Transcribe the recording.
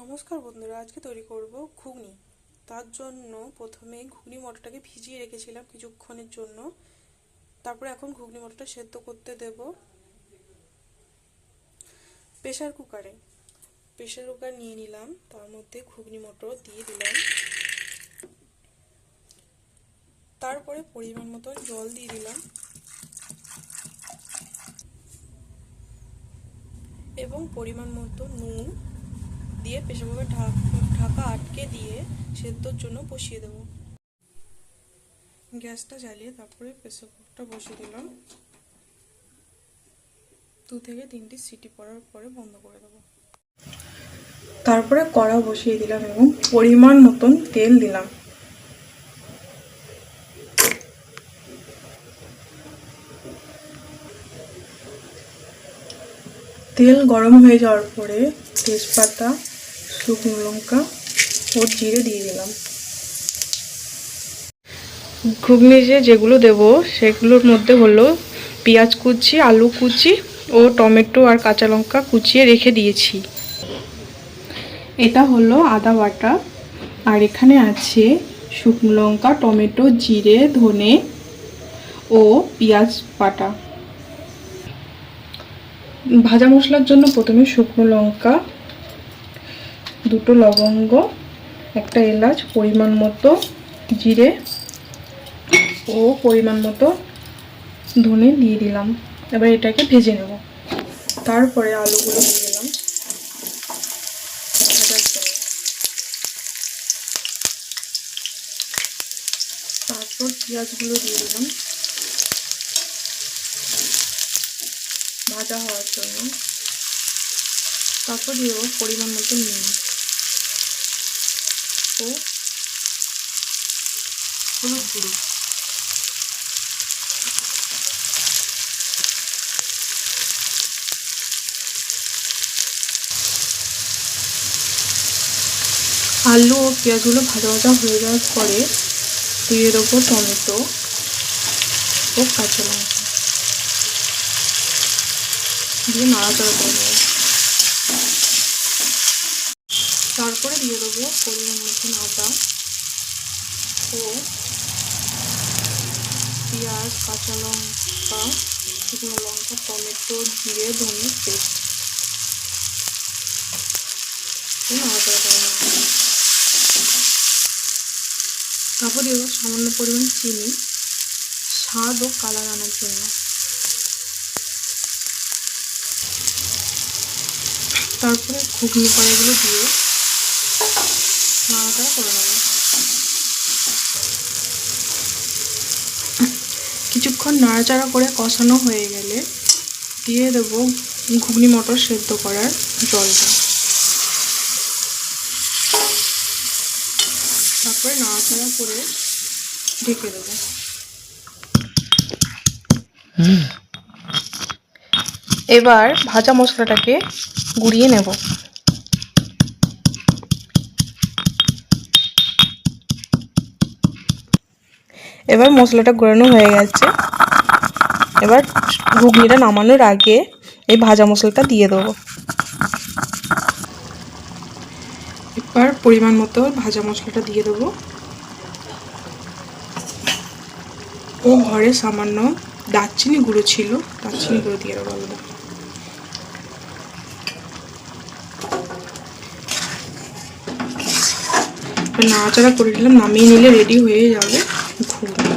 নমস্কার বন্ধুরা, আজকে তৈরি করব ঘুগনি। তার জন্য প্রথমে ঘুগনি মটরটাকে ভিজিয়ে রেখেছিলাম কিছুক্ষণের জন্য। তারপরে এখন ঘুগনি মটরটা সেদ্ধ করতে দেব প্রেসার কুকারে। প্রেসার কুকার নিয়ে নিলাম, তার মধ্যে ঘুগনি মটর দিয়ে দিলাম। তারপরে পরিমাণ মতো জল দিয়ে দিলাম এবং পরিমাণ মতো নুন দিয়ে প্রেসার কুকার ঢাকা আটকে দিয়ে সেদ্ধর জন্য বসিয়ে দেব। গ্যাসটা জ্বালিয়ে তারপরে প্রেসার কুকারটা বসিয়ে দিলাম। 2 থেকে 3টি সিটি পড়ার পরে বন্ধ করে দেব। তারপরে কড়া বসিয়ে দিলাম এবং পরিমাণ মতন তেল দিলাম। তেল গরম হয়ে যাওয়ার পরে তেজপাতা, শুকনো লঙ্কা ও জিরে দিয়ে দিলাম। ঘুগনি যেগুলো দেব সেগুলোর মধ্যে হলো পেঁয়াজ কুচি, আলু কুচি ও টমেটো আর কাঁচা লঙ্কা কুচিয়ে রেখে দিয়েছি। এটা হলো আদা বাটা, আর এখানে আছে শুকনো লঙ্কা, টমেটো, জিরে, ধনে ও পেঁয়াজ বাটা। ভাজা মশলার জন্য প্রথমে শুকনো লঙ্কা, 2টো লবঙ্গ, 1টা এলাচ, পরিমাণ মতো জিরে ও পরিমাণ মতো ধনে দিয়ে দিলাম। এবার এটাকে ভেজে নেব। তারপরে আলুগুলো দিয়ে দিলাম ভাজার জন্য। তারপর পেঁয়াজগুলো দিয়ে দিলাম ভাজা হওয়ার জন্য। তারপর দিয়ে দেবো পরিমাণ মতো নুন ও হলুদ গুঁড়ো। আলু ও পেঁয়াজগুলো ভাজা ভাজা হয়ে যাওয়ার পরে দিয়ে দেবো টমেটো ও কাঁচা লঙ্কা দিয়ে নাড়াচাড়া করে দেবো। তারপরে দিয়ে দেবো পরিমাণ মতন আদা ও পেঁয়াজ, কাঁচা লঙ্কা, শুকনো লঙ্কা, টমেটো, জিরে, ধনে পেস্ট নাড়াচাড়া করে নেব। তারপর দিয়ে দেবো সামান্য পরিমাণ চিনি, স্বাদ ও কালার আনার জন্য। তারপরে ঘুগনি কড়াইগুলো দিয়ে নাড়াচাড়া করে নেব। কিছুক্ষণ নাড়াচাড়া করে কষানো হয়ে গেলে দিয়ে দেব ঘুগনি মটর সেদ্ধ করার জলটা। তারপরে নাড়াচাড়া করে ঢেকে দেব। এবার ভাজা মশলাটাকে গুঁড়িয়ে নেব। এবার মশলাটা গুঁড়ানো হয়ে গেছে। এবার ঘুগনিটা নামানোর আগে এই ভাজা মশলাটা দিয়ে দেবো। এবার পরিমাণ মতো ভাজা মশলাটা দিয়ে দেবো ও ঘরে সামান্য দারচিনি গুঁড়ো ছিল, দারচিনি গুঁড়ো দিয়ে দেবো। নাড়াচাড়া করে দিলাম, নামিয়ে নিলে রেডি হয়ে যাবে ঘুগনি।